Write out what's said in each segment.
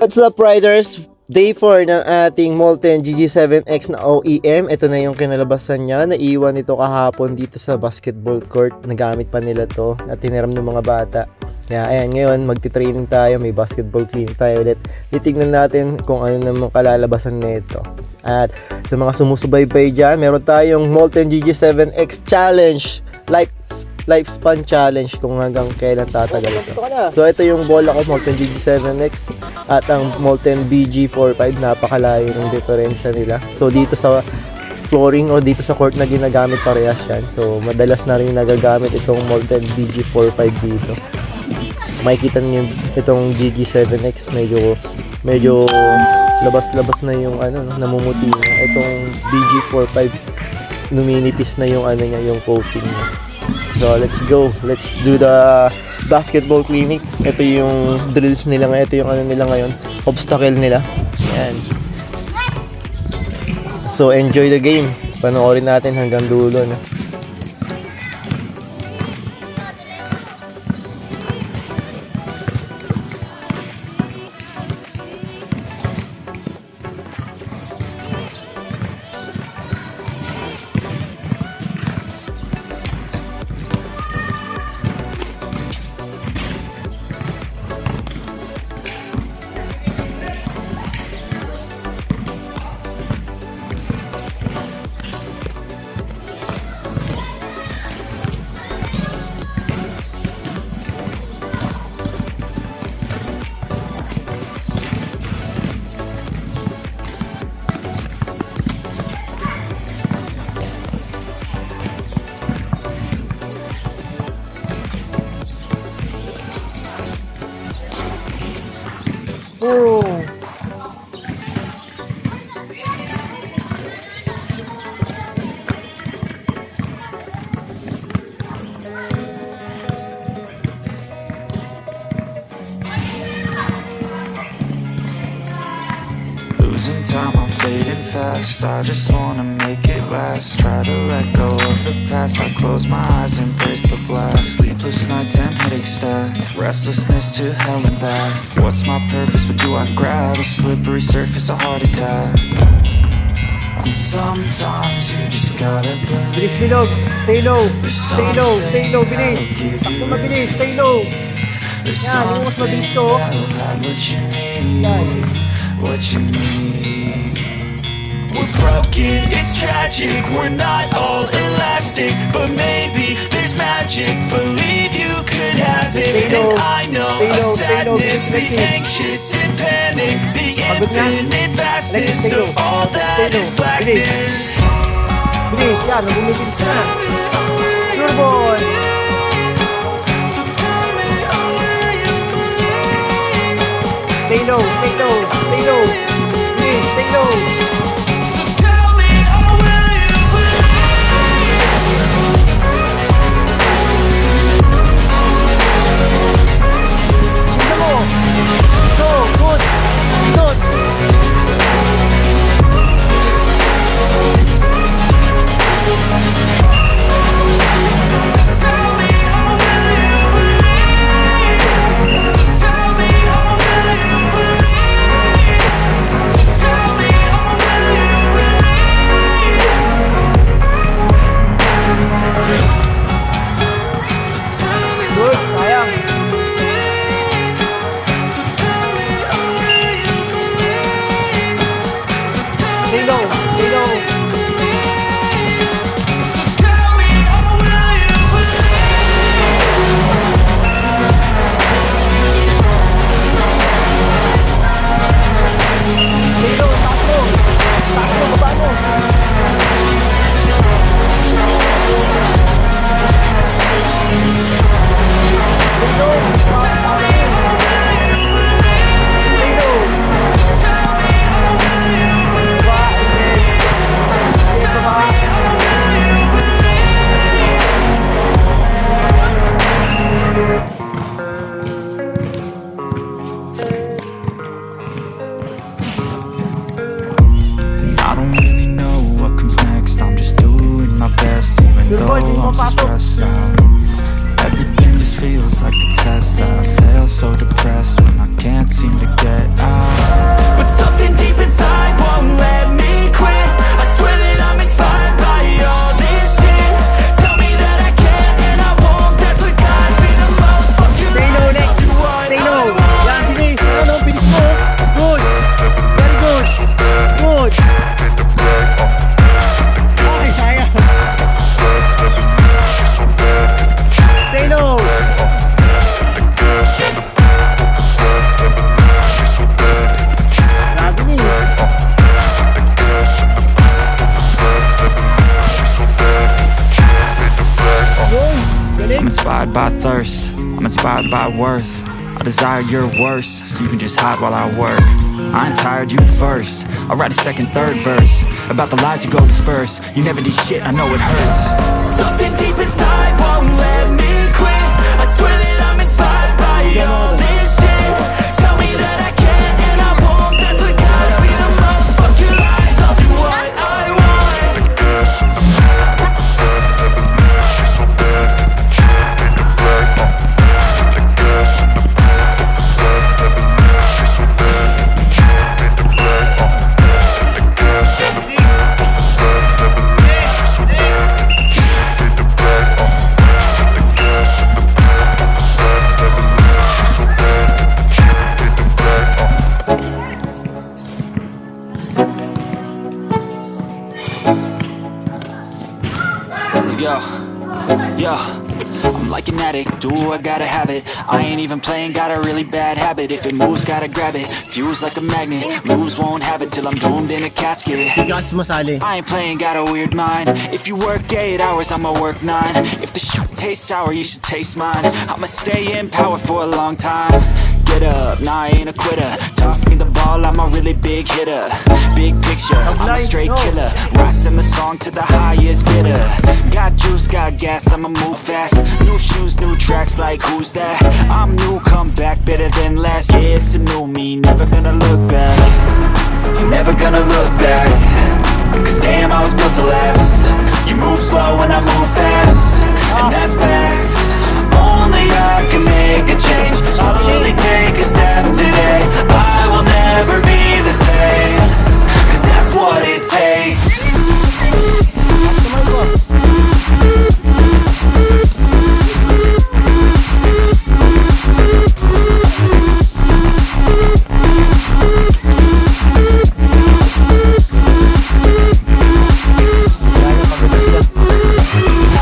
What's up, riders? Day 4 ng ating Molten Gg7Xoem. Ito na yung kinalabasan niya. Naiwan ito kahapon dito sa basketball court. Nagamit pa nila to at tiniram ng mga bata. Kaya ayan, ngayon magti-training tayo. May basketball clinic tayo ulit. Titignan natin kung ano namang kalalabasan nito. At sa mga sumusubaybay dyan, meron tayong Molten Gg7X Challenge Lifespan Challenge kung hanggang kailan tatagal ito. So ito yung bola ko, Molten Gg7X at ang Molten BG45. Napakalayo ng diferensya nila. So dito sa flooring o dito sa court na ginagamit parehas yan. So madalas na rin nagagamit itong Molten BG45 dito. Makikita niyo itong Gg7X medyo labas-labas na yung namumuti na. Itong BG45 numinipis na yung niya, yung coating niya. So let's go. Let's do the basketball clinic. Ito yung drills nila ngayon. Ito yung nila ngayon. Obstacle nila. Ayan. So enjoy the game. Panoorin natin hanggang dulo na. Oh. Losing time, I'm fading fast. I just wanna make it last. Try to let go of the past. I close my eyes, embrace the blast. Sleepless nights and headaches stack. Restlessness to hell and back. What's my purpose? What do I grab? A slippery surface, a heart attack. And sometimes you just gotta believe. Bilis, bilog. Stay low. Stay low. Stay low. Bilis. Takbo mabilis. Stay low. Yan, yung mas mabilis to. What you need. We're broken, it's tragic. We're not all elastic, but maybe there's magic. Believe you could have it. And I know of sadness, the anxious and panic, the infinite vastness of all that is blackness. Bilis, yan. Nabumibilis na. Sure, boy. Stay low, stay low, stay low. Please, stay low. So tell me, oh, will you Isa mo. So, good. Good. Good, sayang. Stay low, stay low. Stay low, taas mo. Taas mo, baba mo. Stay low. Stay low. I don't really know what comes next. I'm just doing my best, even though I'm so stressed out. Everything just feels like a test that I fail, so depressed when I can't seem to get out. inspired by thirst, I'm inspired by worth. I desire your worst, so you can just hide while I work. I ain't tired, you first. I'll write a second, third verse about the lies you go disperse. You never did shit, I know it hurts. Something deep inside won't let me quit. I swear that I'm inspired by all this shit. Tell me that I can and I won't. That's what guides me the most. Fuck your lies, I'll do what I want. Let's go. Yo, I'm like an addict, do I gotta have it. I ain't even playing, got a really bad habit. If it moves, gotta grab it, fuse like a magnet. Lose, won't have it till I'm doomed in a casket. Bigas sumasali. I ain't playing, got a weird mind. If you work 8 hours, I'ma work 9. If the shit tastes sour, you should taste mine. I'ma stay in power for a long time. Get up, nah, I ain't a quitter. Toss me the ball, I'm a really big hitter. Big picture, I'm a straight killer. Rising the song to the highest bidder. Got juice, got gas, I'ma move fast. New shoes, new tracks, like who's that? I'm new, come back, better than last. Yeah, it's a new me, never gonna look back. I'm never gonna look back, cause damn, I was built to last. You move slow and I move fast, and that's facts. Only I can make a change. Slowly take a step today. I will never be the same, cause that's what it takes.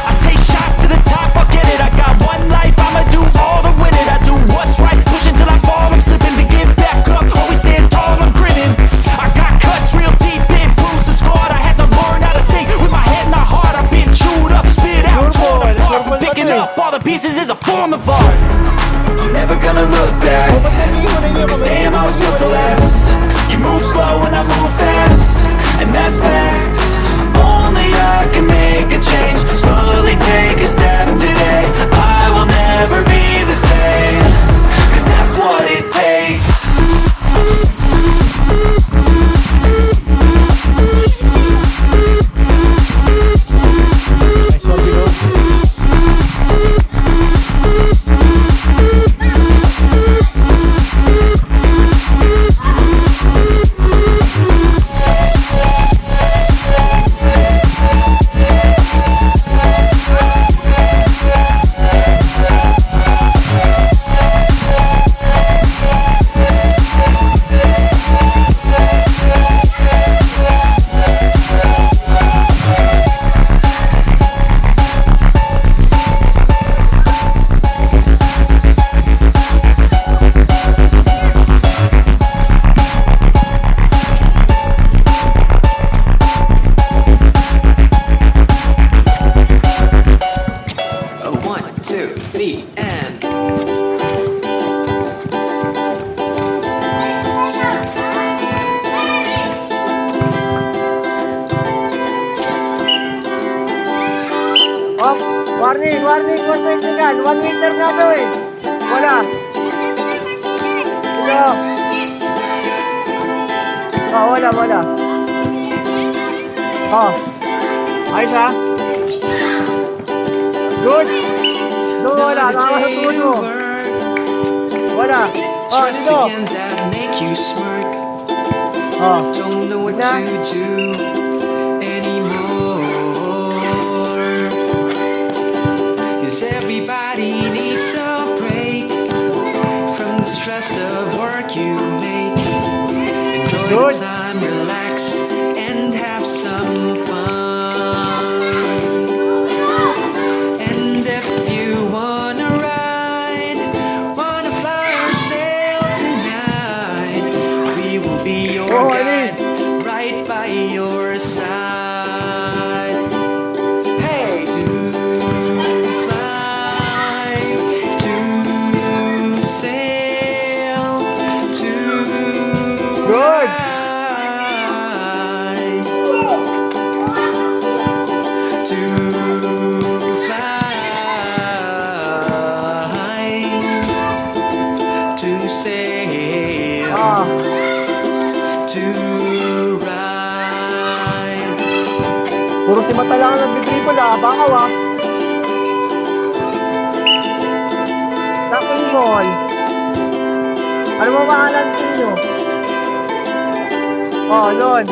I take shots to the top, I'll get it. I got one life, I'ma do all to win it. I do what's right, pushing till I fall. I'm slipping to get back up, always stand tall, I'm grinning. I got cuts real deep, been bruised and scarred. I had to learn how to think with my head and my heart. I've been chewed up, spit out, torn apart. But picking up all the pieces is a form of art. I'm never gonna look back, cause damn, I was built to last. You move slow and I move fast, and that's facts. Only I can make a change. Slowly take a step today. I will never be the same, cause that's what it takes. Warning, warning, warning kan. 1 meter na daw eh. Wala. Ito. Oh, wala, wala. Oh. Ayos ha? Good. Doon wala, nakakasatuon mo. Wala. Oh, dito. Oh. Don't know what to do anymore. 'Cause everybody needs a break from the stress of work you make. Enjoy the time, relax, and have some fun. And if you wanna ride, wanna fly or sail tonight, we will be your guide, right by your side. Hey, to fly to ride. Puro si Mata lang ang nag-dribble bakaw Taking ball. Ano mo mahalan nyo? Lon.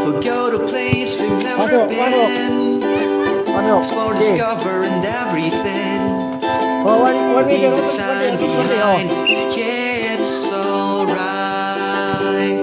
We'll go to a place we've never Pasok. been. Explore, Okay. discover, and everything. One Leave minute. the time behind. Yeah, it's alright.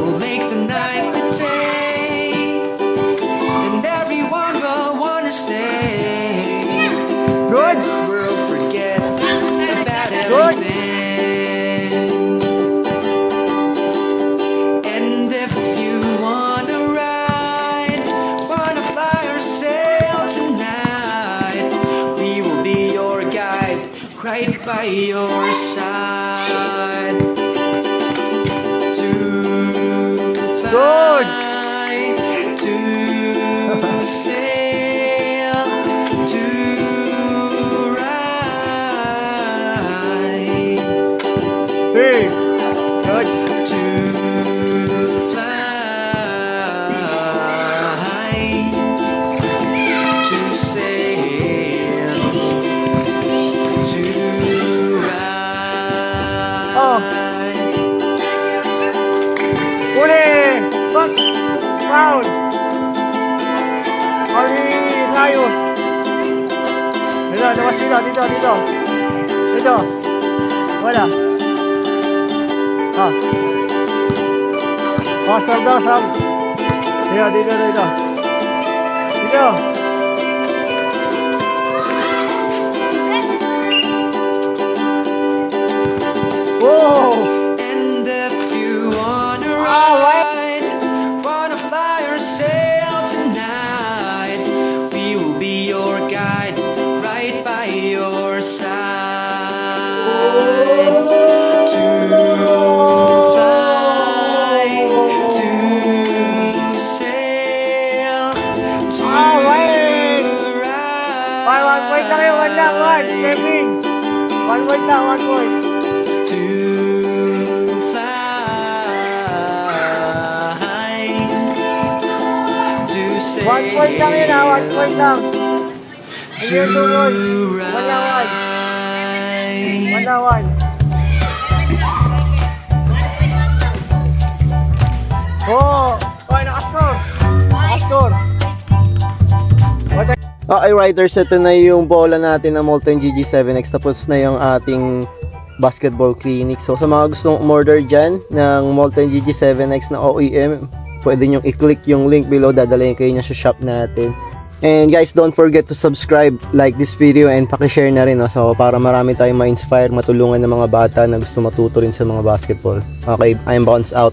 We'll make the night the day, and everyone will wanna stay. Good. We'll forget about Good. everything. And if you wanna ride, wanna fly or sail tonight, we will be your guide, right by your side. To Good. fly, to sail, to ride, Hey. Good. to fly, to sail, to ride. Uli. Back. Foul. Ari Rayos. Dito. Wala. Faster daw, Sam. Dito. Whoa! And if you wanna ride, wanna fly or sail tonight, we will be your guide, right by your side. To fly, to sail, to Alright. ride. One point lang yun, Kevin. One point. To fly, to sail, 1 point lang yun 1 point lang. Hindi yung tungkol. to 1-1. ride. Nakascore. Okay riders, ito na yung bola natin na Molten Gg7X, tapos na yung ating basketball clinic. So sa mga gustong umorder dyan ng Molten Gg7X na OEM, pwede nyo i-click yung link below, dadalayin kayo niya sa shop natin. And guys, don't forget to subscribe, like this video, and pakishare na rin, no? So para marami tayong ma-inspire, matulungan ng mga bata na gusto matuto rin sa mga basketball. Okay, I'm Bounce out.